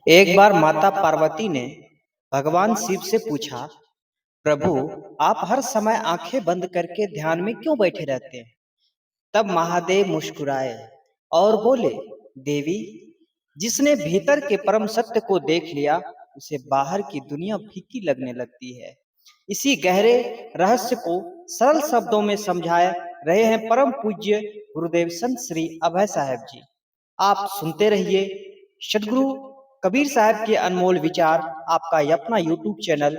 एक बार माता पार्वती ने भगवान शिव से पूछा, प्रभु, आप हर समय आंखें बंद करके ध्यान में क्यों बैठे रहते हैं? तब महादेव मुस्कुराए और बोले, देवी, जिसने भीतर के परम सत्य को देख लिया, उसे बाहर की दुनिया फीकी लगने लगती है। इसी गहरे रहस्य को सरल शब्दों में समझाए रहे हैं परम पूज्य गुरुदेव संत श्री अभय साहेब जी। आप सुनते रहिए सदगुरु कबीर साहब के अनमोल विचार, आपका ये अपना यूट्यूब चैनल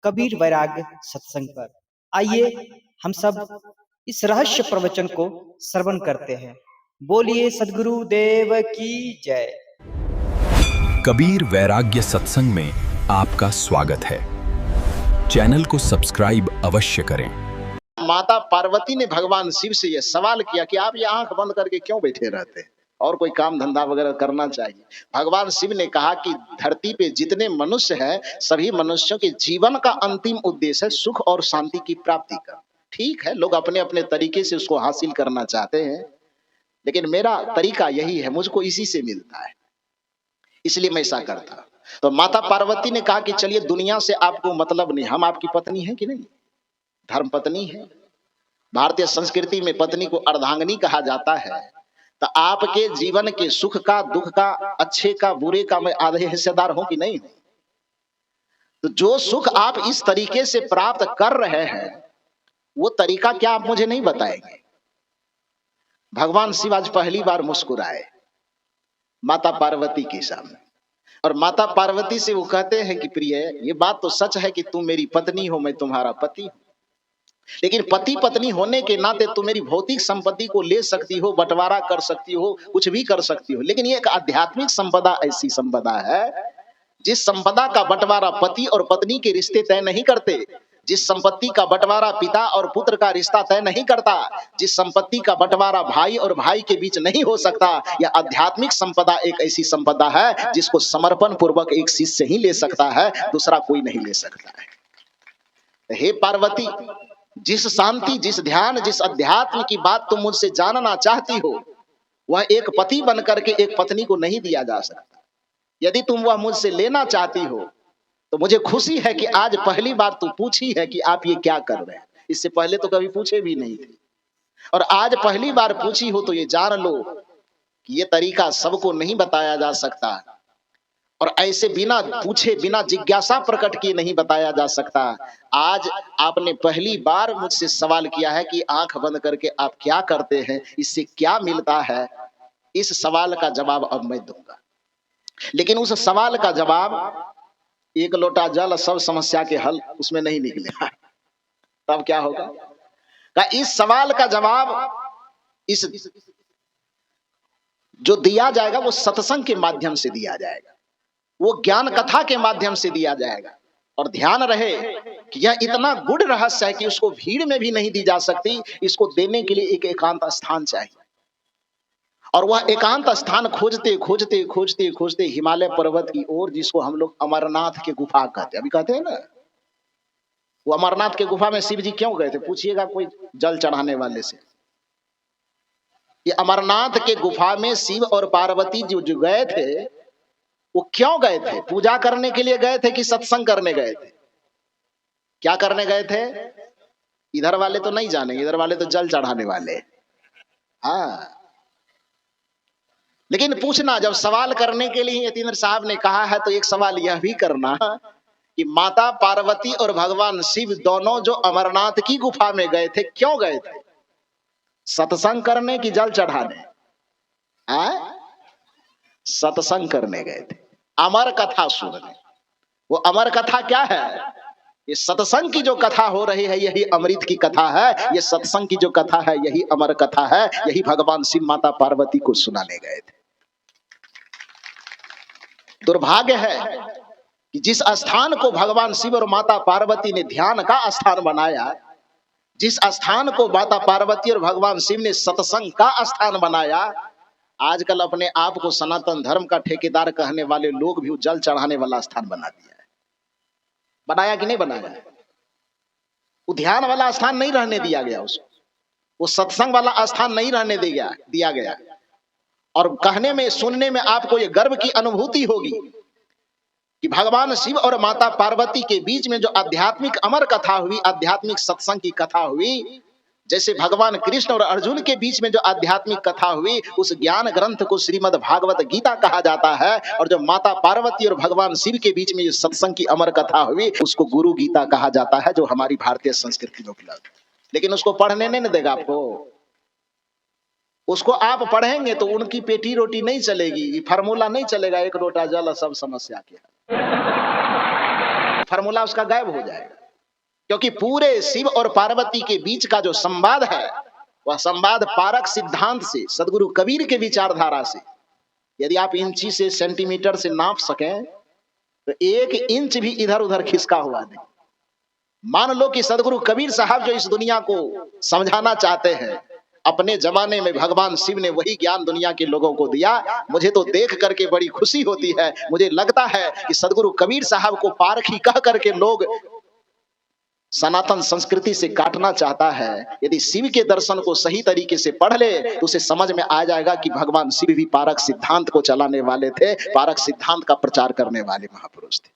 कबीर वैराग्य सत्संग पर। आइए हम सब इस रहस्य प्रवचन को श्रवण करते हैं। बोलिए सदगुरु देव की जय। कबीर वैराग्य सत्संग में आपका स्वागत है। चैनल को सब्सक्राइब अवश्य करें। माता पार्वती ने भगवान शिव से यह सवाल किया कि आप ये आंख बंद करके क्यों बैठे रहते हैं और कोई काम धंधा वगैरह करना चाहिए। भगवान शिव ने कहा कि धरती पे जितने मनुष्य हैं, सभी मनुष्यों के जीवन का अंतिम उद्देश्य है सुख और शांति की प्राप्ति का। ठीक है, लोग अपने अपने तरीके से उसको हासिल करना चाहते हैं, लेकिन मेरा तरीका यही है, मुझको इसी से मिलता है, इसलिए मैं ऐसा करता। तो माता पार्वती ने कहा कि चलिए, दुनिया से आपको मतलब नहीं, हम आपकी पत्नी है कि नहीं? धर्म पत्नी है। भारतीय संस्कृति में पत्नी को अर्धांगिनी कहा जाता है। तो आपके जीवन के सुख का, दुख का, अच्छे का, बुरे का मैं आधे हिस्सेदार हूं कि नहीं हूं? तो जो सुख आप इस तरीके से प्राप्त कर रहे हैं, वो तरीका क्या आप मुझे नहीं बताएंगे? भगवान शिव आज पहली बार मुस्कुराए माता पार्वती के सामने, और माता पार्वती से वो कहते हैं कि प्रिय, ये बात तो सच है कि तुम मेरी पत्नी हो, मैं तुम्हारा पति हूं, लेकिन पति पत्नी होने के नाते तुम मेरी भौतिक संपत्ति को ले सकती हो, बंटवारा कर सकती हो, कुछ भी कर सकती हो, लेकिन ये एक आध्यात्मिक संपदा ऐसी संपदा है जिस संपदा का बंटवारा पति और पत्नी के रिश्ते तय नहीं करते, जिस संपत्ति का बंटवारा पिता और पुत्र का रिश्ता तय नहीं करता, जिस संपत्ति का बंटवारा भाई और भाई के बीच नहीं हो सकता। यह आध्यात्मिक संपदा एक ऐसी संपदा है जिसको समर्पण पूर्वक एक शिष्य ही ले सकता है, दूसरा कोई नहीं ले सकता है। हे पार्वती, जिस शांति, जिस ध्यान, जिस अध्यात्म की बात तुम मुझसे जानना चाहती हो, वह एक पति बनकर के एक पत्नी को नहीं दिया जा सकता। यदि तुम वह मुझसे लेना चाहती हो तो मुझे खुशी है कि आज पहली बार तू पूछी है कि आप ये क्या कर रहे हैं। इससे पहले तो कभी पूछे भी नहीं थे, और आज पहली बार पूछी हो तो ये जान लो कि ये तरीका सबको नहीं बताया जा सकता, और ऐसे बिना पूछे, बिना जिज्ञासा प्रकट किए नहीं बताया जा सकता। आज आपने पहली बार मुझसे सवाल किया है कि आंख बंद करके आप क्या करते हैं, इससे क्या मिलता है। इस सवाल का जवाब अब मैं दूंगा, लेकिन उस सवाल का जवाब एक लोटा जल सब समस्या के हल उसमें नहीं निकलेगा। तब क्या होगा? इस सवाल का जवाब इस जो दिया जाएगा वो सत्संग के माध्यम से दिया जाएगा, वो ज्ञान कथा के माध्यम से दिया जाएगा। और ध्यान रहे कि यह इतना गुड़ रहस्य है कि उसको भीड़ में भी नहीं दी जा सकती। इसको देने के लिए एक एकांत स्थान चाहिए, और वह एकांत स्थान खोजते खोजते खोजते खोजते हिमालय पर्वत की ओर, जिसको हम लोग अमरनाथ के गुफा कहते हैं, अभी कहते हैं ना, वो अमरनाथ के गुफा में शिव जी क्यों गए थे? पूछिएगा कोई जल चढ़ाने वाले से। ये अमरनाथ के गुफा में शिव और पार्वती जो गए थे, वो क्यों गए थे? पूजा करने के लिए गए थे कि सत्संग करने गए थे? क्या करने गए थे? इधर वाले तो नहीं जानेंगे, इधर वाले तो जल चढ़ाने वाले। हाँ, लेकिन पूछना, जब सवाल करने के लिए यतीन्द्र साहब ने कहा है, तो एक सवाल यह भी करना कि माता पार्वती और भगवान शिव दोनों जो अमरनाथ की गुफा में गए थे, क्यों गए थे? सत्संग करने की जल चढ़ाने? सत्संग करने गए थे, अमर कथा सुनने। वो अमर कथा क्या है? ये सत्संग की जो कथा हो रही है, यही अमृत की कथा है। ये सत्संग की जो कथा है, यही अमर कथा है। यही भगवान शिव माता पार्वती को सुनाने गए थे। दुर्भाग्य है कि जिस स्थान को भगवान शिव और माता पार्वती ने ध्यान का स्थान बनाया, जिस स्थान को माता पार्वती और भगवान शिव ने सत्संग का स्थान बनाया, आजकल अपने आप को सनातन धर्म का ठेकेदार कहने वाले लोग भी जल चढ़ाने वाला स्थान बना दिया है। बनाया कि नहीं बनाया? वो ध्यान वाला स्थान नहीं रहने दिया गया उसको, वो सत्संग वाला स्थान नहीं रहने दिया गया। और कहने में, सुनने में आपको ये गर्व की अनुभूति होगी कि भगवान शिव और माता पार्वती के बीच में जो आध्यात्मिक अमर कथा हुई, आध्यात्मिक सत्संग की कथा हुई, जैसे भगवान कृष्ण और अर्जुन के बीच में जो आध्यात्मिक कथा हुई, उस ज्ञान ग्रंथ को श्रीमद् भागवत गीता कहा जाता है। और जो माता पार्वती और भगवान शिव के बीच में जो सत्संग की अमर कथा हुई, उसको गुरु गीता कहा जाता है, जो हमारी भारतीय संस्कृति में उपलब्ध। लेकिन उसको पढ़ने नहीं देगा आपको। उसको आप पढ़ेंगे तो उनकी पेटी रोटी नहीं चलेगी, फार्मूला नहीं चलेगा, एक लोटा जल सब समस्या के फार्मूला उसका गायब हो जाएगा। क्योंकि पूरे शिव और पार्वती के बीच का जो संवाद है, वह संवाद पारक सिद्धांत से, सदगुरु कबीर के विचारधारा से, यदि आप इंची से सेंटीमीटर से नाप सकें तो 1 इंच भी इधर उधर खिसका हुआ नहीं। मान लो कि सदगुरु कबीर साहब जो इस दुनिया को समझाना चाहते हैं, अपने जमाने में भगवान शिव ने वही ज्ञान दुनिया के लोगों को दिया। मुझे तो देख करके बड़ी खुशी होती है। मुझे लगता है कि सदगुरु कबीर साहब को पारखी कह करके लोग सनातन संस्कृति से काटना चाहता है। यदि शिव के दर्शन को सही तरीके से पढ़ ले तो उसे समझ में आ जाएगा कि भगवान शिव भी पारक सिद्धांत को चलाने वाले थे, पारक सिद्धांत का प्रचार करने वाले महापुरुष थे।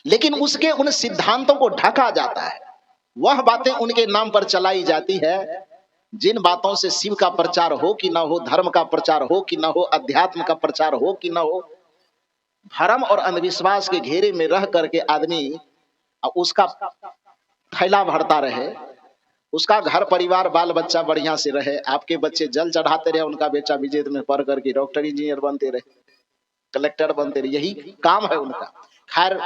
लेकिन उसके उन सिद्धांतों को ढका जाता है, वह बातें उनके नाम पर चलाई जाती है जिन बातों से शिव का प्रचार हो कि ना हो, धर्म का प्रचार हो कि ना हो, अध्यात्म का प्रचार हो कि ना हो, भरम और अंधविश्वास के घेरे में रह करके आदमी उसका थैला भरता रहे, उसका घर परिवार बाल बच्चा बढ़िया से रहे, आपके बच्चे जल चढ़ाते रहे, उनका बेटा विजेत में पढ़ करके डॉक्टर इंजीनियर बनते रहे, कलेक्टर बनते रहे, यही काम है उनका। खैर,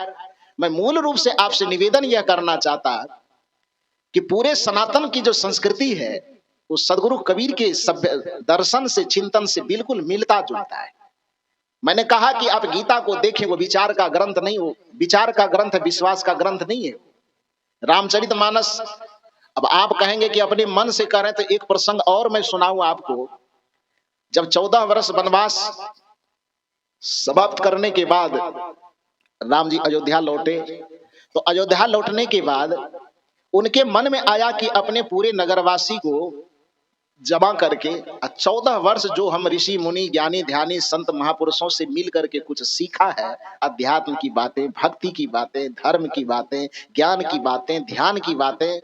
मैं मूल रूप से आपसे निवेदन यह करना चाहता कि पूरे सनातन की जो संस्कृति है वो सदगुरु कबीर के सभ्य दर्शन से, चिंतन से बिल्कुल मिलता जुलता है। मैंने कहा कि आप गीता को देखें, वो विचार का ग्रंथ नहीं, वो विचार का ग्रंथ है, विश्वास का ग्रंथ नहीं है। रामचरितमानस, अब आप कहेंगे कि अपने मन से कह रहे हैं, तो एक प्रसंग और मैं सुनाऊं आपको। जब 14 वर्ष वनवास समाप्त करने के बाद राम जी अयोध्या लौटे, तो अयोध्या लौटने के बाद उनके मन में आया कि अपने पूरे नगरवासी को जमा करके 14 वर्ष जो हम ऋषि मुनि ज्ञानी ध्यानी संत महापुरुषों से मिल करके कुछ सीखा है, अध्यात्म की बातें, भक्ति की बातें, धर्म की बातें, ज्ञान की बातें, ध्यान की बातें,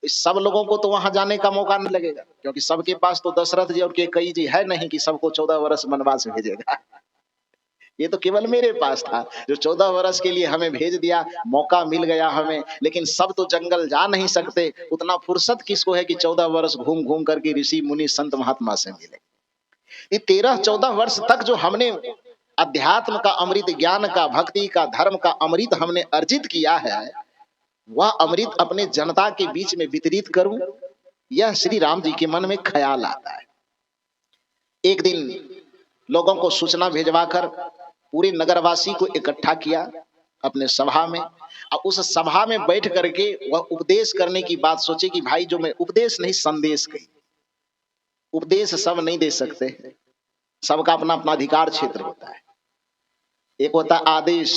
सब लोगों को तो वहां जाने का मौका नहीं लगेगा, क्योंकि सबके पास तो दशरथ जी और कैकेयी जी है नहीं कि सबको 14 वर्ष वनवास भेजेगा। ये तो केवल मेरे पास था जो 14 वर्ष के लिए हमें भेज दिया, मौका मिल गया हमें। लेकिन सब तो जंगल जा नहीं सकते, उतना फुर्सत किसको है कि 14 वर्ष घूम घूम करके ऋषि मुनि संत महात्मा से मिले। ये 13-14 वर्ष तक जो हमने अध्यात्म का अमृत, ज्ञान का, भक्ति का, धर्म का अमृत हमने अर्जित किया है, वह अमृत अपने जनता के बीच में वितरित करूं, यह श्री राम जी के मन में ख्याल आता है। एक दिन लोगों को सूचना भेजवाकर पूरे नगरवासी को इकट्ठा किया अपने सभा में, और उस सभा में बैठ करके वह उपदेश करने की बात सोचे कि भाई, जो मैं उपदेश नहीं संदेश कही, उपदेश सब नहीं दे सकते, सबका अपना अपना अधिकार क्षेत्र होता है। एक होता है आदेश,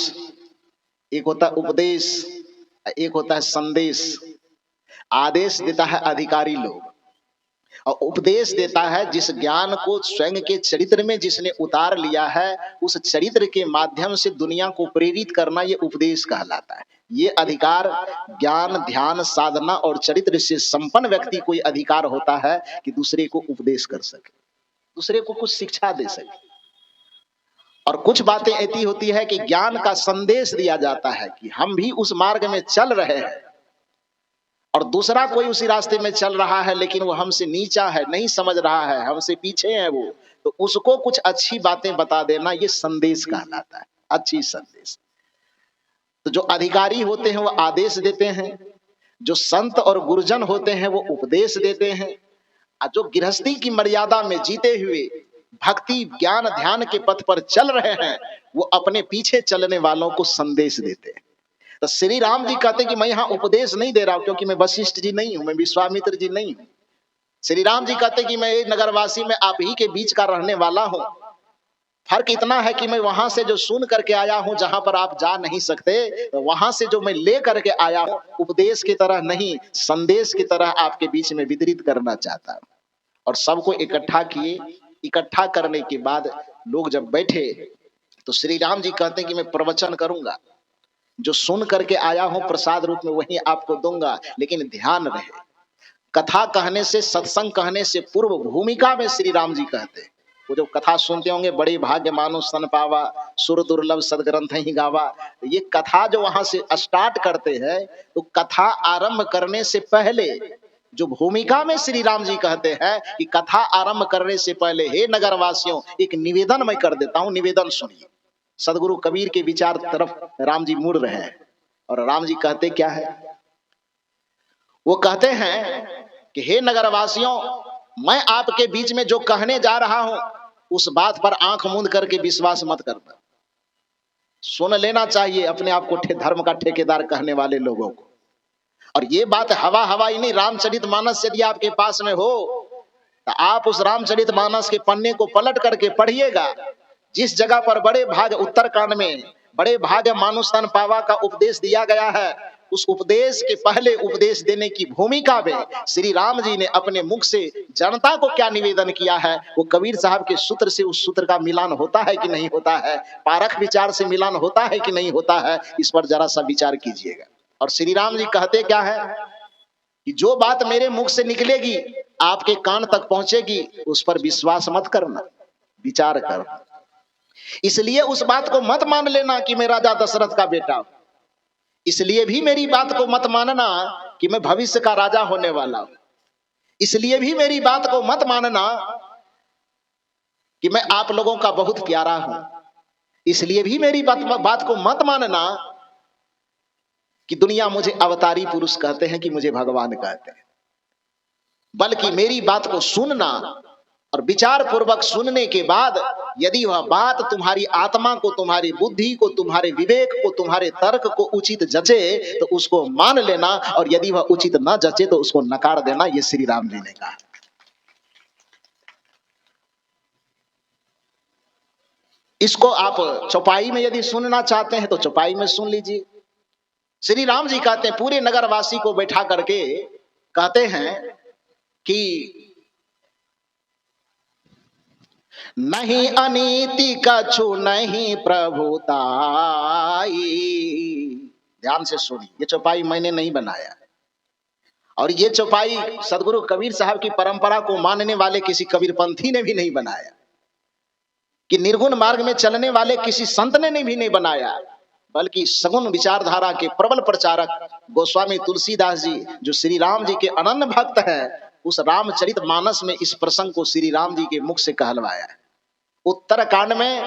एक होता है उपदेश, एक होता है संदेश। आदेश देता है अधिकारी लोग, और उपदेश देता है जिस ज्ञान को स्वयं के चरित्र में जिसने उतार लिया है, उस चरित्र के माध्यम से दुनिया को प्रेरित करना, ये उपदेश कहलाता है। ये अधिकार ज्ञान, ध्यान, साधना और चरित्र से संपन्न व्यक्ति को ये अधिकार होता है कि दूसरे को उपदेश कर सके, दूसरे को कुछ शिक्षा दे सके। और कुछ बातें ऐसी होती है कि ज्ञान का संदेश दिया जाता है कि हम भी उस मार्ग में चल रहे हैं, और दूसरा कोई उसी रास्ते में चल रहा है लेकिन वो हमसे नीचा है, नहीं समझ रहा है, हमसे पीछे है वो, तो उसको कुछ अच्छी बातें बता देना, ये संदेश कहलाता है, अच्छी संदेश। तो जो अधिकारी होते हैं वो आदेश देते हैं, जो संत और गुरुजन होते हैं वो उपदेश देते हैं, और जो गृहस्थी की मर्यादा में जीते हुए भक्ति, ज्ञान, ध्यान के पथ पर चल रहे हैं, वो अपने पीछे चलने वालों को संदेश देते हैं। तो श्री राम जी कहते कि मैं यहाँ उपदेश नहीं दे रहा हूं, क्योंकि मैं वशिष्ठ जी नहीं हूं, मैं विश्वामित्र जी नहीं हूं। श्री राम जी कहते कि मैं नगरवासी में आप ही के बीच का रहने वाला हूं। फर्क इतना है कि मैं वहां से जो सुन करके आया हूं, जहां पर आप जा नहीं सकते, वहां से जो मैं ले करके आया हूं, उपदेश की तरह नहीं, संदेश की तरह आपके बीच में वितरित करना चाहता हूं। और सबको इकट्ठा किए। इकट्ठा करने के बाद लोग जब बैठे तो श्री राम जी कहते हैं कि मैं प्रवचन करूंगा, जो सुन करके आया हूं प्रसाद रूप में वही आपको दूंगा, लेकिन ध्यान रहे कथा कहने से, सत्संग कहने से पूर्व भूमिका में श्री राम जी कहते हैं, वो जो कथा सुनते होंगे, बड़े भाग्य मानो सन पावा, सुर दुर्लभ सदग्रंथ ही गावा, ये कथा जो वहां से स्टार्ट करते हैं, तो कथा आरंभ करने से पहले जो भूमिका में श्री राम जी कहते हैं कि कथा आरंभ करने से पहले हे नगरवासियों एक निवेदन मैं कर देता हूं, निवेदन सुनिए। सदगुरु कबीर के विचार तरफ राम जी मुड़ रहे हैं, और राम जी कहते क्या है, वो कहते हैं कि हे नगरवासियों, मैं आपके बीच में जो कहने जा रहा हूं उस बात पर आंख मूंद करके विश्वास मत करना, सुन लेना चाहिए अपने आप को धर्म का ठेकेदार कहने वाले लोगों को। और ये बात हवा हवाई नहीं, रामचरितमानस यदि आपके पास में हो तो आप उस रामचरितमानस के पन्ने को पलट करके पढ़िएगा। जिस जगह पर बड़े भाग उत्तरकांड में बड़े भाग मानुष तन पावा का उपदेश दिया गया है, उस उपदेश के पहले उपदेश देने की भूमिका में श्री राम जी ने अपने मुख से जनता को क्या निवेदन किया है, वो कबीर साहब के सूत्र से उस सूत्र का मिलान होता है कि नहीं होता है, पारख विचार से मिलान होता है कि नहीं होता है, इस पर जरा सा विचार कीजिएगा। और श्री राम जी कहते क्या है कि जो बात मेरे मुख से निकलेगी आपके कान तक पहुंचेगी, उस पर विश्वास मत करना, विचार कर। इसलिए उस बात को मत मान लेना कि मैं राजा दशरथ का बेटा हूं, इसलिए भी मेरी बात को मत मानना कि मैं भविष्य का राजा होने वाला हूं, इसलिए भी मेरी बात को मत मानना कि मैं आप लोगों का बहुत प्यारा हूं, इसलिए भी मेरी बात को मत मानना कि दुनिया मुझे अवतारी पुरुष कहते हैं कि मुझे भगवान कहते हैं, बल्कि मेरी बात को सुनना और विचार पूर्वक सुनने के बाद यदि वह बात तुम्हारी आत्मा को, तुम्हारी बुद्धि को, तुम्हारे विवेक को, तुम्हारे तर्क को उचित जचे तो उसको मान लेना, और यदि वह उचित न जचे तो उसको नकार देना। ये श्री राम जी ने कहा। इसको आप चौपाई में यदि सुनना चाहते हैं तो चौपाई में सुन लीजिए। श्री राम जी कहते हैं, पूरे नगरवासी को बैठा करके कहते हैं कि नहीं अनीति कछु नहीं प्रभुताई। ध्यान से सुनिए, ये चौपाई मैंने नहीं बनाया, और ये चौपाई सदगुरु कबीर साहब की परंपरा को मानने वाले किसी कबीरपंथी ने भी नहीं बनाया, कि निर्गुण मार्ग में चलने वाले किसी संत ने भी नहीं बनाया, बल्कि सगुण विचारधारा के प्रबल प्रचारक गोस्वामी तुलसीदास जी, जो श्री राम जी के अनन्य भक्त हैं, उस रामचरितमानस में इस प्रसंग को श्री राम जी के मुख से कहलवाया है। उत्तरकांड में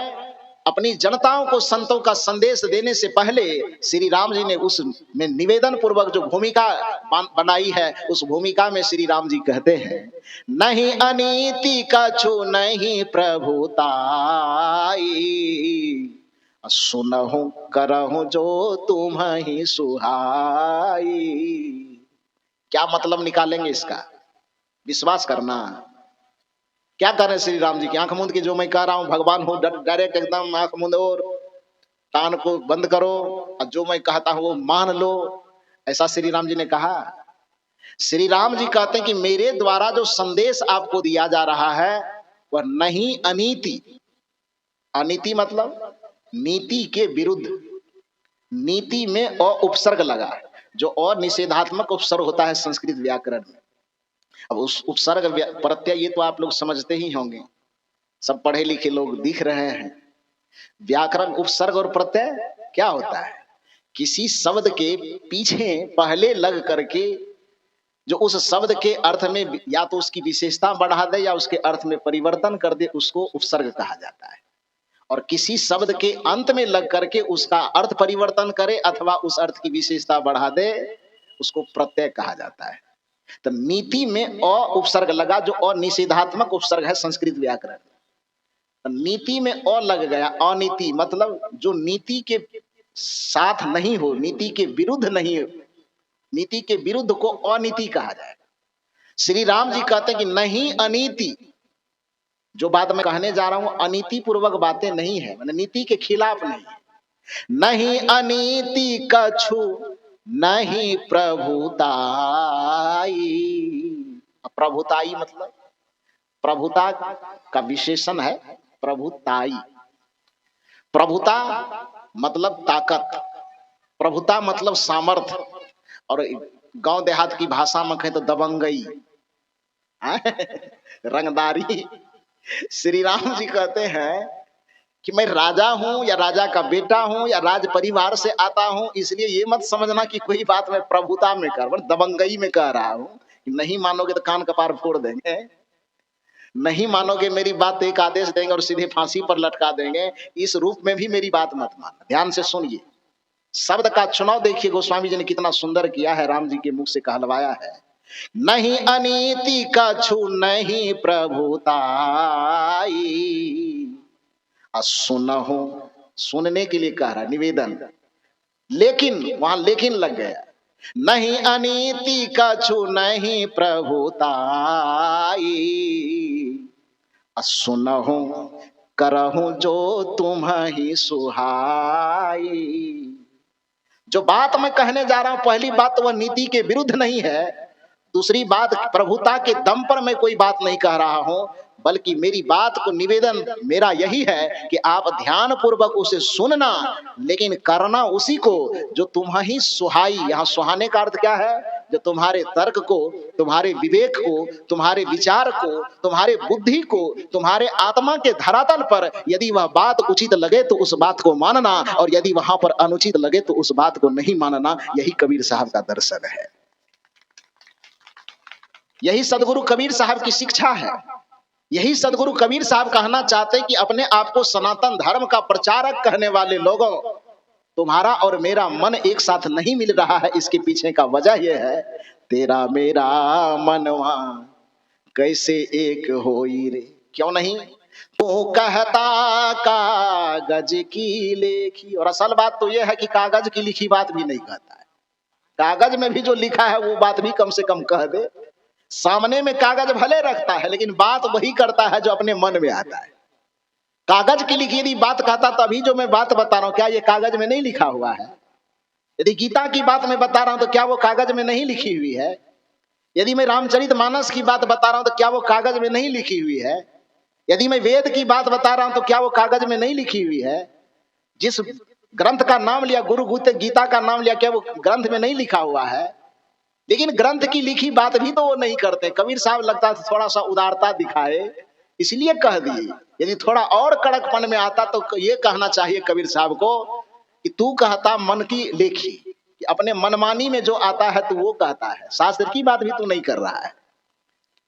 अपनी जनताओं को संतों का संदेश देने से पहले श्री राम जी ने उस में निवेदन पूर्वक जो भूमिका बनाई है, उस भूमिका में श्री राम जी कहते हैं, नहीं अनीति कछु नहीं प्रभुताई, सुनहु करहु जो तुम्हि सुहाई। क्या मतलब निकालेंगे इसका, विश्वास करना। क्या कर रहे श्री राम जी की, आंख मूंद के जो मैं कह रहा हूं भगवान हो, डायरेक्ट एकदम आंख मूंद और कान को बंद करो और जो मैं कहता हूं वो मान लो, ऐसा श्री राम जी ने कहा। श्री राम जी कहते हैं कि मेरे द्वारा जो संदेश आपको दिया जा रहा है वह नहीं अनीति। अनीति मतलब नीति के विरुद्ध, नीति में अ उपसर्ग लगा, जो अनिषेधात्मक उपसर्ग होता है संस्कृत व्याकरण में। अब उस उपसर्ग प्रत्यय ये तो आप लोग समझते ही होंगे, सब पढ़े लिखे लोग दिख रहे हैं। व्याकरण उपसर्ग और प्रत्यय क्या होता है, किसी शब्द के पीछे पहले लग करके जो उस शब्द के अर्थ में या तो उसकी विशेषता बढ़ा दे या उसके अर्थ में परिवर्तन कर दे, उसको उपसर्ग कहा जाता है। और किसी शब्द के अंत में लग करके उसका अर्थ परिवर्तन करे अथवा उस अर्थ की विशेषता बढ़ा दे, उसको प्रत्यय कहा जाता है। तो नीति में अ उपसर्ग लगा, जो अनिषेधात्मक उपसर्ग है संस्कृत व्याकरण। तो नीति में अ लग गया, अनीति मतलब जो नीति के साथ नहीं हो, नीति के विरुद्ध नहीं हो, नीति के विरुद्ध को अनीति कहा जाए। श्री राम जी कहते हैं कि नहीं अनीति, जो बात मैं कहने जा रहा हूं अनीति पूर्वक बातें नहीं है, मतलब नीति के खिलाफ नहीं है। नहीं अनीति कछु नहीं प्रभुताई। प्रभुताई मतलब प्रभुता का विशेषण है प्रभुताई। प्रभुता मतलब ताकत, प्रभुता मतलब सामर्थ, और गांव देहात की भाषा में कहें तो दबंगई, रंगदारी। श्री राम जी कहते हैं कि मैं राजा हूं या राजा का बेटा हूं या राज परिवार से आता हूं, इसलिए ये मत समझना कि कोई बात मैं प्रभुता में कर, दबंगई में कह रहा हूं। नहीं मानोगे तो कान कपार फोड़ देंगे, नहीं मानोगे मेरी बात तो एक आदेश देंगे और सीधे फांसी पर लटका देंगे। इस रूप में भी मेरी बात मत मानना। ध्यान से सुनिए, शब्द का चुनाव देखिए गोस्वामी जी ने कितना सुंदर किया है, राम जी के मुख से कहलवाया है। नहीं अनीति कछु नहीं प्रभुताई, सुनहु, सुनने के लिए कह रहा निवेदन, लेकिन वहां लेकिन लग गया। नहीं अनीति कछु नहीं प्रभुताई, सुनहु करहु जो तुम ही सुहाई। जो बात मैं कहने जा रहा हूं, पहली बात तो वह नीति के विरुद्ध नहीं है, दूसरी बात प्रभुता के दम पर मैं कोई बात नहीं कह रहा हूं, बल्कि मेरी बात को निवेदन मेरा यही है कि आप ध्यान पूर्वक उसे सुनना, लेकिन करना उसी को जो तुम्हें सुहाई। यहां सुहाने का अर्थ क्या है? जो तुम्हारे तर्क को, तुम्हारे विवेक को, तुम्हारे विचार को, तुम्हारे बुद्धि को, तुम्हारे आत्मा के धरातल पर यदि वह बात उचित लगे तो उस बात को मानना, और यदि वहां पर अनुचित लगे तो उस बात को नहीं मानना। यही कबीर साहब का दर्शन है, यही सदगुरु कबीर साहब की शिक्षा है। यही सदगुरु कबीर साहब कहना चाहते कि अपने आप को सनातन धर्म का प्रचारक कहने वाले लोगों, तुम्हारा और मेरा मन एक साथ नहीं मिल रहा है। इसके पीछे का वजह यह है, तेरा मेरा मनवा कैसे एक होई रे। क्यों नहीं? तू कहता कागज की लेखी, और असल बात तो यह है कि कागज की लिखी बात भी नहीं कहता है। कागज में भी जो लिखा है वो बात भी कम से कम कह दे। सामने में कागज भले रखता है, लेकिन बात वही करता है जो अपने मन में आता है। कागज की लिखी यदि बात कहता, तभी जो मैं बात बता रहा हूं क्या ये कागज में नहीं लिखा हुआ है? यदि गीता की बात मैं बता रहा हूं तो क्या वो कागज में नहीं लिखी हुई है? यदि मैं रामचरितमानस की बात बता रहा हूं तो क्या वो कागज में नहीं लिखी हुई है? यदि मैं वेद की बात बता रहा हूं तो क्या वो कागज में नहीं लिखी हुई है? जिस ग्रंथ का नाम लिया, गुरु गीता का नाम लिया, क्या वो ग्रंथ में नहीं लिखा हुआ है? लेकिन ग्रंथ की लिखी बात भी तो वो नहीं करते। कबीर साहब लगता है थोड़ा सा उदारता दिखाए, इसलिए कह दिए। यदि थोड़ा और कड़कपन में आता तो ये कहना चाहिए कबीर साहब को कि तू कहता मन की लेखी, कि अपने मनमानी में जो आता है तो वो कहता है, शास्त्र की बात भी तू नहीं कर रहा है।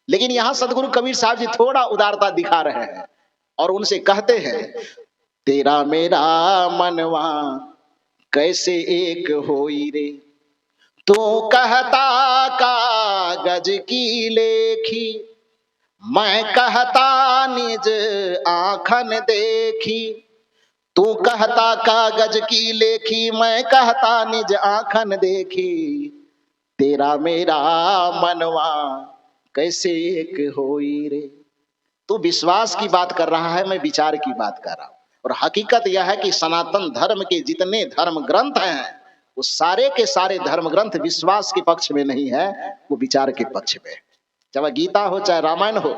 लेकिन यहां सदगुरु कबीर साहब जी थोड़ा उदारता दिखा रहे हैं और उनसे कहते हैं, तेरा मेरा मनवा कैसे एक होई रे, तू कहता कागज की लेखी, मैं कहता निज आंखन देखी। तू कहता कागज की लेखी, मैं कहता निज आंखन देखी। तेरा मेरा मनवा कैसे एक होई रे। तू विश्वास की बात कर रहा है, मैं विचार की बात कर रहा हूं। और हकीकत यह है कि सनातन धर्म के जितने धर्म ग्रंथ हैं वो सारे के सारे धर्म ग्रंथ विश्वास के पक्ष में नहीं है, वो विचार के पक्ष में। चाहे गीता हो चाहे रामायण हो।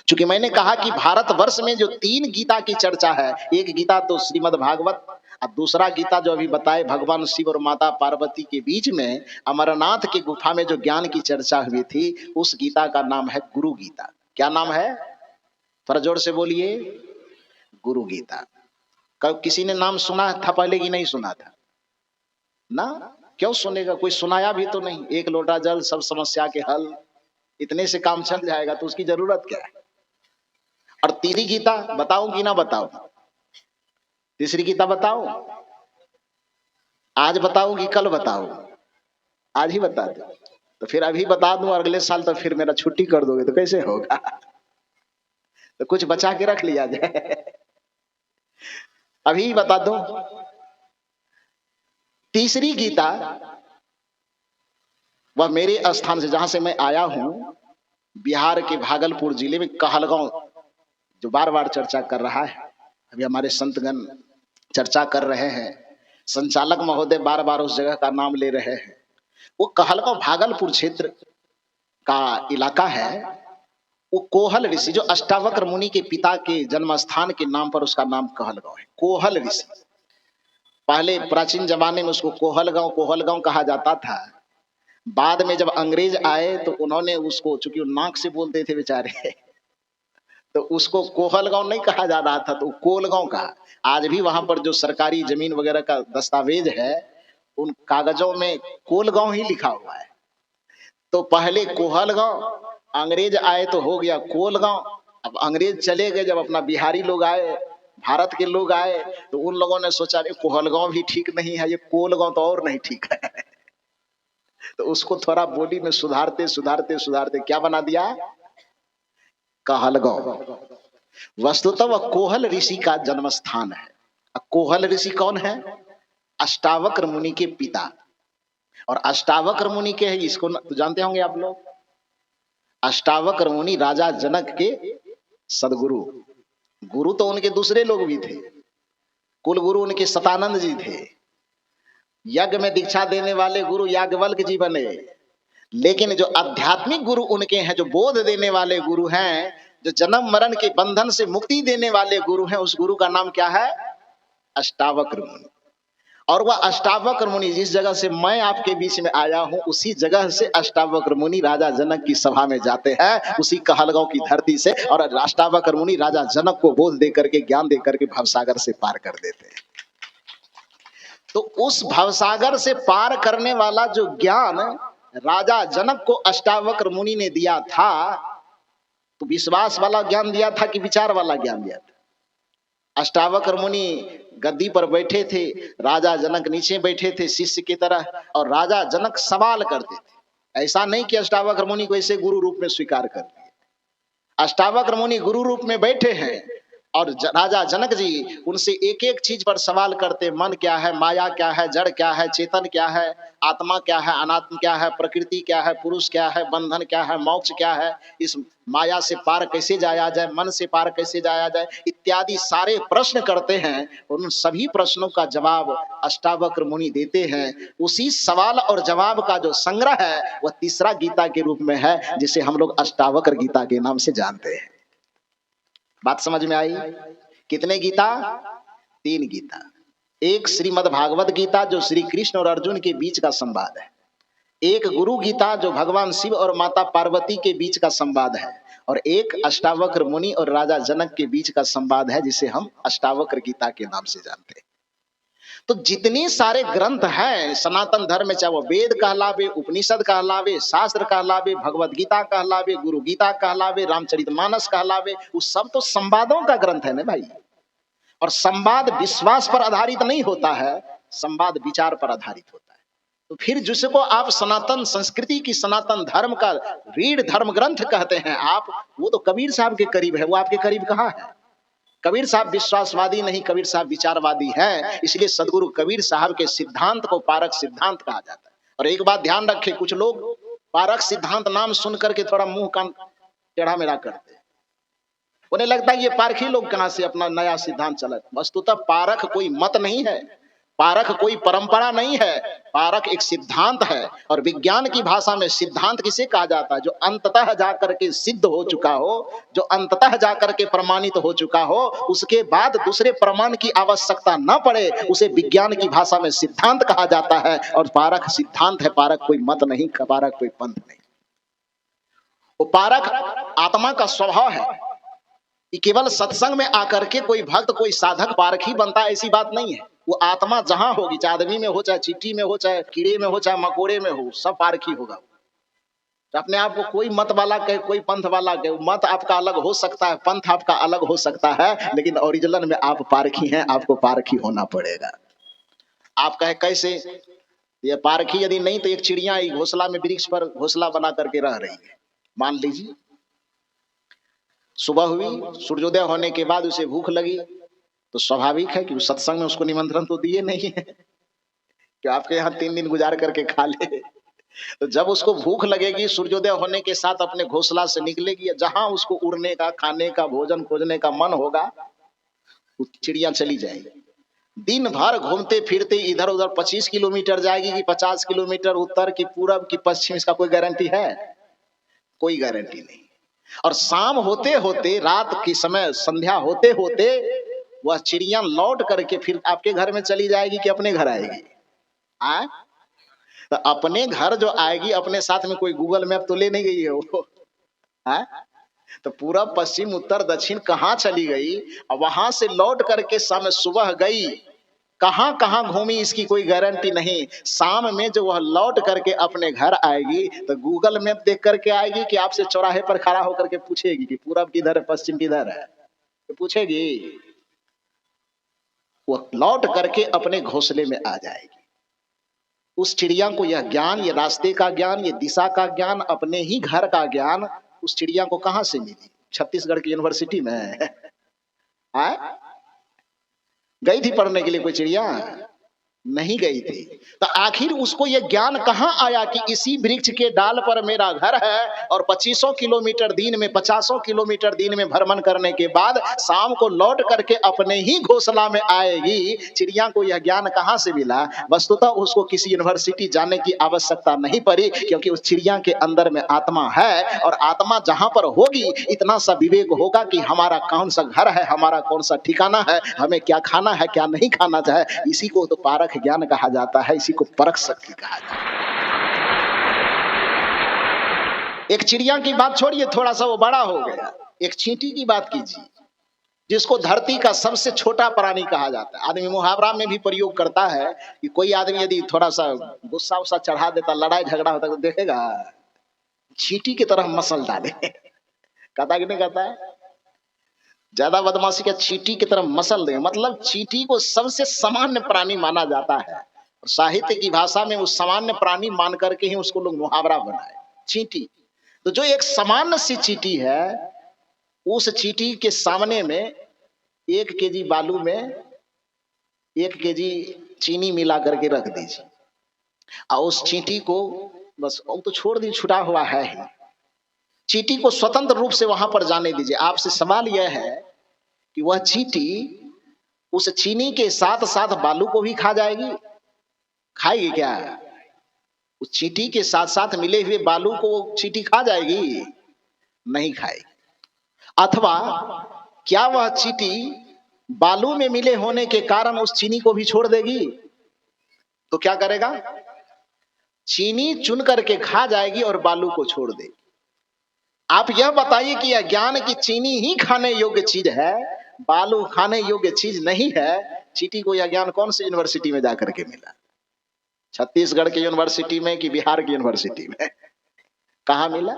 चूंकि मैंने कहा कि भारतवर्ष में जो 3 गीता की चर्चा है, एक गीता तो श्रीमद् भागवत, और दूसरा गीता जो अभी बताए भगवान शिव और माता पार्वती के बीच में अमरनाथ की गुफा में जो ज्ञान की चर्चा हुई थी, उस गीता का नाम है गुरु गीता। क्या नाम है? थोड़ा जोर से बोलिए। गुरु गीता। कब किसी ने नाम सुना था पहले कि नहीं सुना था? ना, क्यों सुनेगा? कोई सुनाया भी तो नहीं। एक लोटा जल सब समस्या के हल, इतने से काम चल जाएगा, तो उसकी जरूरत क्या है? और तीसरी गीता बताऊं कि ना बताऊं? तीसरी गीता बताऊं? आज बताऊं कि कल बताऊं? आज ही बता दो। तो फिर अभी बता दूं और अगले साल तो फिर मेरा छुट्टी कर दोगे तो कैसे होगा? तो कुछ बचा के रख लिया जाए। अभी बता दूं। तीसरी गीता वह मेरे स्थान से, जहां से मैं आया हूं, बिहार के भागलपुर जिले में कहलगांव, जो बार बार चर्चा कर रहा है। अभी हमारे संतगण चर्चा कर रहे हैं, संचालक महोदय बार बार उस जगह का नाम ले रहे हैं। वो कहलगांव भागलपुर क्षेत्र का इलाका है। वो कोहल ऋषि जो अष्टावक्र मुनि के पिता के जन्म स्थान के नाम पर उसका नाम कहलगांव है। कोहल ऋषि, पहले प्राचीन जमाने में उसको कोहलगांव कहा जाता था। बाद में जब अंग्रेज आए तो उन्होंने उसको, चूंकि वो नाक से बोलते थे बेचारे, तो उसको कोहलगांव नहीं कहा जा रहा था, तो कोलगांव कहा। आज भी वहां पर जो सरकारी जमीन वगैरह का दस्तावेज है उन कागजों में कोलगांव ही लिखा हुआ है। तो पहले कोहलगांव, अंग्रेज आए तो हो गया कोलगांव। अब अंग्रेज चले गए, जब अपना बिहारी लोग आए, भारत के लोग आए, तो उन लोगों ने सोचा कोहलगांव भी ठीक नहीं है, ये कोलगांव तो और नहीं ठीक है। तो उसको थोड़ा बॉडी में सुधारते सुधारते सुधारते क्या बना दिया, कहलगांव। वस्तुतः वह कोहल ऋषि का जन्म स्थान है। कोहल ऋषि कौन है? अष्टावक्र मुनि के पिता। और अष्टावक्र मुनि के है, इसको तो जानते होंगे आप लोग। अष्टावक्र मुनि राजा जनक के सदगुरु, गुरु तो उनके दूसरे लोग भी थे। कुल गुरु उनके सतानंद जी थे। यज्ञ में दीक्षा देने वाले गुरु याज्ञवल्क्य जी बने। लेकिन जो आध्यात्मिक गुरु उनके हैं, जो बोध देने वाले गुरु हैं, जो जन्म मरण के बंधन से मुक्ति देने वाले गुरु हैं, उस गुरु का नाम क्या है? अष्टावक्र मुनि। और वह अष्टावक्र मुनि जिस जगह से मैं आपके बीच में आया हूं, उसी जगह से अष्टावक्र मुनि राजा जनक की सभा में जाते हैं, उसी कहलगांव की धरती से। और अष्टावक्र मुनि राजा जनक को बोध दे करके, ज्ञान दे करके भवसागर से पार कर देते हैं। तो उस भवसागर से पार करने वाला जो ज्ञान राजा जनक को अष्टावक्र मुनि ने दिया था, तो विश्वास वाला ज्ञान दिया था कि विचार वाला ज्ञान दिया था? अष्टावक्र मुनि गद्दी पर बैठे थे, राजा जनक नीचे बैठे थे शिष्य की तरह, और राजा जनक सवाल करते थे। ऐसा नहीं कि अष्टावक्र मुनि को ऐसे गुरु रूप में स्वीकार कर लिया। अष्टावक्र मुनि गुरु रूप में बैठे हैं और राजा जनक जी उनसे एक एक चीज पर सवाल करते। मन क्या है, माया क्या है, जड़ क्या है, चेतन क्या है, आत्मा क्या है, अनात्म क्या है, प्रकृति क्या है, पुरुष क्या है, बंधन क्या है, मोक्ष क्या है, इस माया से पार कैसे जाया जाए, मन से पार कैसे जाया जाए, इत्यादि सारे प्रश्न करते हैं। उन सभी प्रश्नों का जवाब अष्टावक्र मुनि देते हैं। उसी सवाल और जवाब का जो संग्रह है वह तीसरा गीता के रूप में है, जिसे हम लोग अष्टावक्र गीता के नाम से जानते हैं। बात समझ में आई? कितने गीता? 3 गीता। एक श्रीमद् भागवत गीता जो श्री कृष्ण और अर्जुन के बीच का संवाद है, एक गुरु गीता जो भगवान शिव और माता पार्वती के बीच का संवाद है, और एक अष्टावक्र मुनि और राजा जनक के बीच का संवाद है, जिसे हम अष्टावक्र गीता के नाम से जानते हैं। तो जितने सारे ग्रंथ हैं सनातन धर्म में, चाहे वो वेद कहलावे, उपनिषद कहलावे, शास्त्र कहलावे, भगवत गीता कहलावे, गुरु गीता कहलावे, रामचरितमानस कहलावे, वो सब तो संवादों का ग्रंथ है ना भाई। और संवाद विश्वास पर आधारित नहीं होता है, संवाद विचार पर आधारित होता है। तो फिर जिसको आप सनातन संस्कृति की, सनातन धर्म का रीढ़ धर्म ग्रंथ कहते हैं आप, वो तो कबीर साहब के करीब है। वो आपके करीब कहाँ है? कबीर साहब विश्वासवादी नहीं, कबीर साहब विचारवादी हैं। इसलिए सदगुरु कबीर साहब के सिद्धांत को पारक सिद्धांत कहा जाता है। और एक बात ध्यान रखें, कुछ लोग पारक सिद्धांत नाम सुन करके थोड़ा मुंह कान टेढ़ा मेढ़ा करते हैं। उन्हें लगता है ये पारखी लोग कहां से अपना नया सिद्धांत चला। वस्तुतः पारख कोई मत नहीं है, पारख कोई परंपरा नहीं है, पारख एक सिद्धांत है। और विज्ञान की भाषा में सिद्धांत किसे कहा जाता है? जो अंततः जाकर के सिद्ध हो चुका हो, जो अंततः जाकर के प्रमाणित हो चुका हो, उसके बाद दूसरे प्रमाण की आवश्यकता न पड़े, उसे विज्ञान की भाषा में सिद्धांत कहा जाता है। और पारख सिद्धांत है, पारख कोई मत नहीं, पारख कोई पंथ नहीं। वो पारख आत्मा का स्वभाव है कि केवल सत्संग में आकर के कोई भक्त, कोई साधक पारखी बनता है, ऐसी बात नहीं है। वो आत्मा जहां होगी, चाहे आदमी में हो, चाहे चींटी में हो, चाहे कीड़े में हो, चाहे मकोड़े में हो, सब पारखी होगा। तो अपने आप को कोई मत वाला कहे, कोई पंथ वाला कहे, मत आपका अलग हो सकता है, पंथ आपका अलग हो सकता है, लेकिन ओरिजिनल में आप पारखी हैं, आपको पारखी होना पड़ेगा। आप कहे कैसे? ये पारखी यदि नहीं तो एक चिड़िया घोंसला में, वृक्ष पर घोंसला बना करके रह रही है। मान लीजिए सुबह हुई, सूर्योदय होने के बाद उसे भूख लगी, तो स्वाभाविक है कि उस सत्संग में उसको निमंत्रण तो दिए नहीं है कि आपके यहाँ 3 दिन गुजार करके खा ले। तो जब उसको भूख लगेगी, सूर्योदय होने के साथ अपने घोंसला से निकलेगी, जहां उसको उड़ने का, खाने का, भोजन खोजने का मन होगा, वो चिड़िया चली जाएगी। दिन भर घूमते फिरते इधर उधर 25 किलोमीटर जाएगी कि 50 किलोमीटर, उत्तर की पूरब की पश्चिम, इसका कोई गारंटी है? कोई गारंटी नहीं। और शाम होते होते, रात के समय संध्या होते होते वह चिड़िया लौट करके फिर आपके घर में चली जाएगी कि अपने घर आएगी? आ? तो अपने घर जो आएगी, अपने साथ में कोई गूगल मैप तो ले नहीं गई है वो। आ? तो पूरब पश्चिम उत्तर दक्षिण कहाँ चली गई, और वहां से लौट करके शाम सुबह गई, कहां कहां घूमी इसकी कोई गारंटी नहीं। शाम में जो वह लौट करके अपने घर आएगी तो गूगल मैप देख करके आएगी कि आपसे चौराहे पर खड़ा होकर के पूछेगी कि पूरब किधर है, पश्चिम किधर है? तो पूछेगी। वह लौट करके अपने घोंसले में आ जाएगी। उस चिड़िया को यह ज्ञान, ये रास्ते का ज्ञान, ये दिशा का ज्ञान, अपने ही घर का ज्ञान उस चिड़िया को कहां से मिली? छत्तीसगढ़ की यूनिवर्सिटी में आए? गई थी पढ़ने के लिए कोई चिड़िया? नहीं गई थी। तो आखिर उसको यह ज्ञान कहां आया कि इसी वृक्ष के डाल पर मेरा घर है, और 2500 किलोमीटर दिन में, 50 किलोमीटर दिन में भ्रमण करने के बाद शाम को लौट करके अपने ही घोंसला में आएगी। चिड़िया को यह ज्ञान कहां से मिला? वस्तुतः उसको किसी यूनिवर्सिटी जाने की आवश्यकता नहीं पड़ी, क्योंकि उस चिड़िया के अंदर में आत्मा है, और आत्मा जहां पर होगी इतना सा विवेक होगा कि हमारा कौन सा घर है, हमारा कौन सा ठिकाना है, हमें क्या खाना है, क्या नहीं खाना चाहिए। इसी को तो पारख ज्ञान कहा जाता है, इसी को परख शक्ति कहा जाता है। एक चिड़िया की बात छोड़िए, थोड़ा सा वो बड़ा हो गया, एक चींटी की बात कीजिए, जिसको धरती का सबसे छोटा प्राणी कहा जाता है। आदमी मुहावरा में भी प्रयोग करता है कि कोई आदमी यदि थोड़ा सा गुस्सा उस्सा चढ़ा देता, लड़ाई झगड़ा होता तो देखेगा चींटी की तरह मसल डाले। कहता कि नहीं कहता है? ज्यादा बदमाशी का चींटी की तरह मसल दे, मतलब चींटी को सबसे सामान्य प्राणी माना जाता है, और साहित्य की भाषा में उस सामान्य प्राणी मान करके ही उसको लोग मुहावरा बनाए, चींटी। तो जो एक सामान्य सी चींटी है, उस चींटी के सामने में 1 केजी बालू में 1 केजी चीनी मिला करके रख दीजिए, और उस चींटी को बस, वो तो छोड़ दी, छुटा हुआ है ही, चींटी को स्वतंत्र रूप से वहां पर जाने दीजिए। आपसे सवाल यह है कि वह चींटी उस चीनी के साथ साथ बालू को भी खा जाएगी? खाएगी क्या? उस चींटी के साथ साथ मिले हुए बालू को वो चींटी खा जाएगी? नहीं खाएगी। अथवा क्या वह चींटी बालू में मिले होने के कारण उस चीनी को भी छोड़ देगी? तो क्या करेगा? चीनी चुन करके खा जाएगी और बालू को छोड़ देगी। आप यह बताइए कि यह ज्ञान की चीनी ही खाने योग्य चीज है, बालू खाने योग्य चीज नहीं है। चींटी को यह ज्ञान कौन सी यूनिवर्सिटी में जाकर के मिला? छत्तीसगढ़ की यूनिवर्सिटी में कि बिहार की यूनिवर्सिटी में? कहाँ मिला?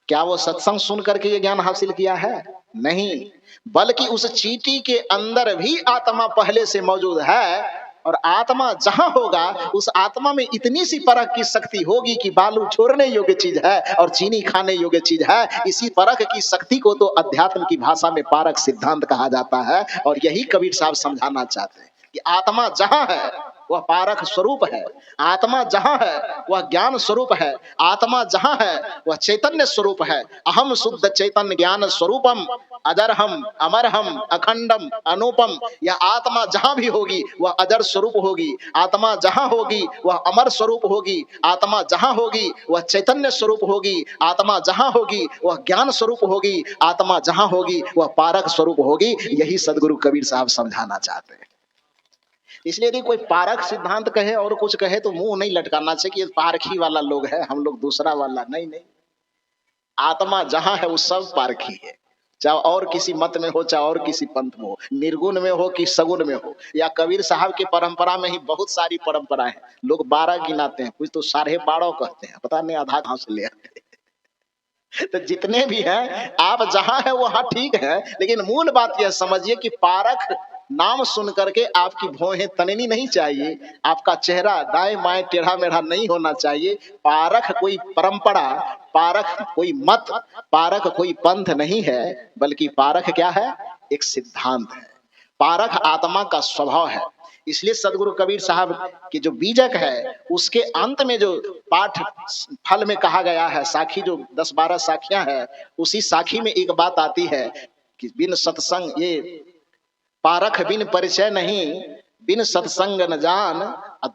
क्या वो सत्संग सुन करके ये ज्ञान हासिल किया है? नहीं, बल्कि उस चींटी के अंदर भी आत्मा पहले से मौजूद है, और आत्मा जहां होगा उस आत्मा में इतनी सी परख की शक्ति होगी कि बालू छोड़ने योग्य चीज है और चीनी खाने योग्य चीज है। इसी परख की शक्ति को तो अध्यात्म की भाषा में पारक सिद्धांत कहा जाता है, और यही कबीर साहब समझाना चाहते हैं कि आत्मा जहां है वह पारक स्वरूप है, आत्मा जहां है वह ज्ञान स्वरूप है, आत्मा जहां है वह चैतन्य स्वरूप है। अहम शुद्ध चैतन्य ज्ञान स्वरूपम अजरहम अमरहम अखंडम अनुपम। यह आत्मा जहां भी होगी वह अजर स्वरूप होगी, आत्मा जहां होगी वह अमर स्वरूप होगी, आत्मा जहां होगी वह चैतन्य स्वरूप होगी, आत्मा जहां होगी वह ज्ञान स्वरूप होगी, आत्मा जहां होगी वह पारक स्वरूप होगी। यही सदगुरु कबीर साहब समझाना चाहते हैं। इसलिए यदि कोई पारक सिद्धांत कहे और कुछ कहे तो मुंह नहीं लटकाना चाहिए कि ये पारखी वाला लोग है, हम लोग दूसरा वाला। नहीं नहीं, आत्मा जहां है वो सब पारखी है, चाहे और किसी मत में हो, चाहे और किसी पंथ में हो, निर्गुण में हो कि सगुण में हो। या कबीर साहब की परंपरा में ही बहुत सारी परंपराएं हैं, लोग 12 गिनाते हैं, कुछ तो 12.5 कहते हैं, पता नहीं आधा कहां से ले आते हैं। तो जितने भी हैं, आप जहां है वहां ठीक है, लेकिन मूल बात यह समझिए कि पारख नाम सुन करके आपकी भौहें तननी नहीं चाहिए, आपका चेहरा दाएं बाएं टेढ़ा मेढ़ा नहीं होना चाहिए। पारख कोई परंपरा, पारख कोई मत, पारख कोई पंथ नहीं है, बल्कि पारख क्या है? एक सिद्धांत है। पारख आत्मा का स्वभाव है। इसलिए सदगुरु कबीर साहब की जो बीजक है उसके अंत में जो पाठ फल में कहा गया है, साखी जो 10-12 साखियां है, उसी साखी में एक बात आती है कि बिन सत्संग, ये पारख बिन परिचय नहीं, बिन सत्संग न जान,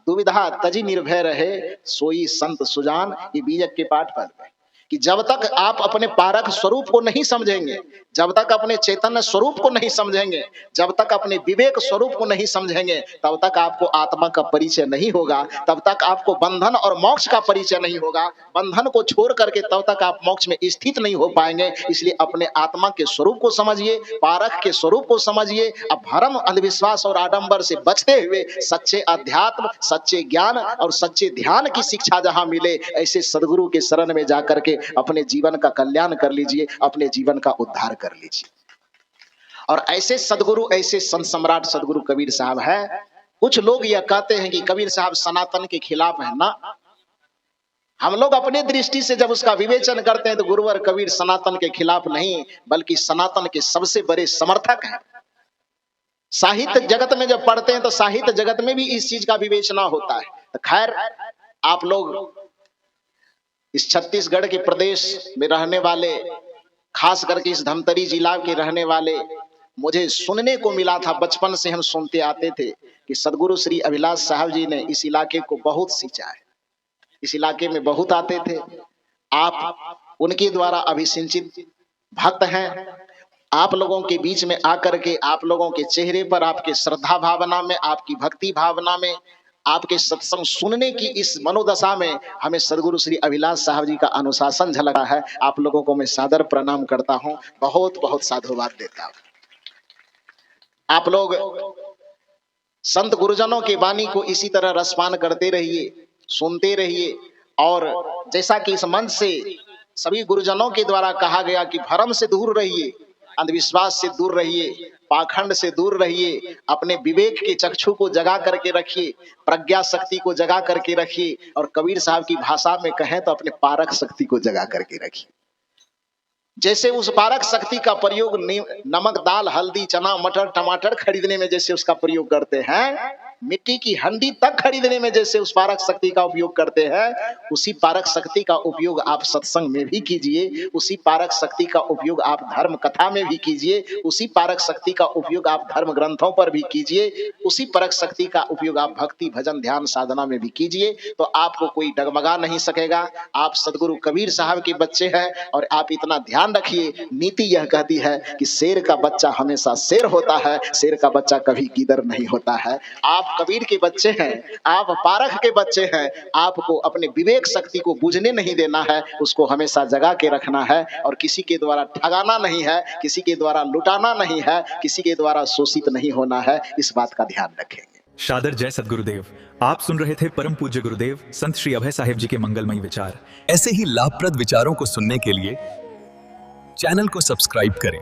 दुविधा तजी निर्भय रहे, सोई संत सुजान। ये बीजक के पाठ फल है कि जब तक आप अपने पारक स्वरूप को नहीं समझेंगे, जब तक अपने चैतन्य स्वरूप को नहीं समझेंगे, जब तक अपने विवेक स्वरूप को नहीं समझेंगे, तब तक आपको आत्मा का परिचय नहीं होगा, तब तक आपको बंधन और मोक्ष का परिचय नहीं होगा। बंधन को छोड़ करके तब तक आप मोक्ष में स्थित नहीं हो पाएंगे। इसलिए अपने आत्मा के स्वरूप को समझिए, पारक के स्वरूप को समझिए। अब भ्रम, अंधविश्वास और आडंबर से बचते हुए सच्चे अध्यात्म, सच्चे ज्ञान और सच्चे ध्यान की शिक्षा जहां मिले, ऐसे सदगुरु के शरण में जाकर के अपने जीवन का कल्याण कर लीजिए, अपने जीवन का उद्धार कर लीजिए। और ऐसे सदगुरु, ऐसे संत सम्राट सदगुरु कबीर साहब है। कुछ लोग यह कहते हैं कि कबीर साहब सनातन के खिलाफ है ना। हम लोग अपने दृष्टि से जब उसका विवेचन करते हैं तो गुरुवर कबीर सनातन के खिलाफ नहीं, बल्कि सनातन के सबसे बड़े समर्थक हैं। साहित्य जगत में जब पढ़ते हैं तो साहित्य जगत में भी इस चीज का विवेचना होता है। तो खैर, आप लोग इस छत्तीसगढ़ के प्रदेश में रहने वाले, खास करके इस धमतरी जिला के रहने वाले, मुझे सुनने को मिला था, बचपन से हम सुनते आते थे कि सदगुरु श्री अभिलाष साहब जी ने इस इलाके को बहुत सींचा है, इस इलाके में बहुत आते थे। आप उनके द्वारा अभिसिंचित भक्त हैं। आप लोगों के बीच में आकर के, आप लोगों के चेहरे पर, आपके श्रद्धा भावना में, आपकी भक्ति भावना में, आपके सत्संग सुनने की इस मनोदशा में हमें सदगुरु श्री अभिलाष साहब जी का अनुशासन झलका है। आप लोगों को मैं सादर प्रणाम करता हूं, बहुत बहुत साधुवाद देता हूं। आप लोग संत गुरुजनों की वाणी को इसी तरह रसपान करते रहिए, सुनते रहिए। और जैसा कि इस मंच से सभी गुरुजनों के द्वारा कहा गया कि भ्रम से दूर रहिए, अंधविश्वास से दूर रहिए, पाखंड से दूर रहिए, अपने विवेक के चक्षु को जगा करके रखिए, प्रज्ञा शक्ति को जगा करके रखिए, और कबीर साहब की भाषा में कहें तो अपने पारक शक्ति को जगा करके रखिए। जैसे उस पारक शक्ति का प्रयोग नमक, दाल, हल्दी, चना, मटर, टमाटर खरीदने में जैसे उसका प्रयोग करते हैं, मिट्टी की हंडी तक खरीदने में जैसे उस पारक शक्ति का उपयोग करते हैं, उसी पारक शक्ति का उपयोग आप सत्संग में भी कीजिए, उसी पारक शक्ति का उपयोग आप धर्म कथा में भी कीजिए, उसी पारक शक्ति का उपयोग आप धर्म ग्रंथों पर भी कीजिए, उसी पारक शक्ति का उपयोग आप भक्ति, भजन, ध्यान, साधना में भी कीजिए। तो आपको कोई डगमगा नहीं सकेगा। आप सदगुरु कबीर साहब के बच्चे हैं। और आप इतना ध्यान रखिए, नीति यह कहती है कि शेर का बच्चा हमेशा शेर होता है, शेर का बच्चा कभी गीदड़ नहीं होता है। आप कबीर के बच्चे हैं, आप पारख के बच्चे हैं। आपको अपने विवेक शक्ति को बुझने नहीं देना है, उसको हमेशा जगा के रखना है। और किसी के द्वारा ठगाना नहीं है, किसी के द्वारा लुटाना नहीं है, किसी के द्वारा शोषित नहीं होना है। इस बात का ध्यान रखेंगे। शादर जय सद्गुरुदेव। आप सुन रहे थे परम पूज्य गुरुदेव संत श्री अभय साहेब जी के मंगलमयी विचार। ऐसे ही लाभप्रद विचारों को सुनने के लिए चैनल को सब्सक्राइब करें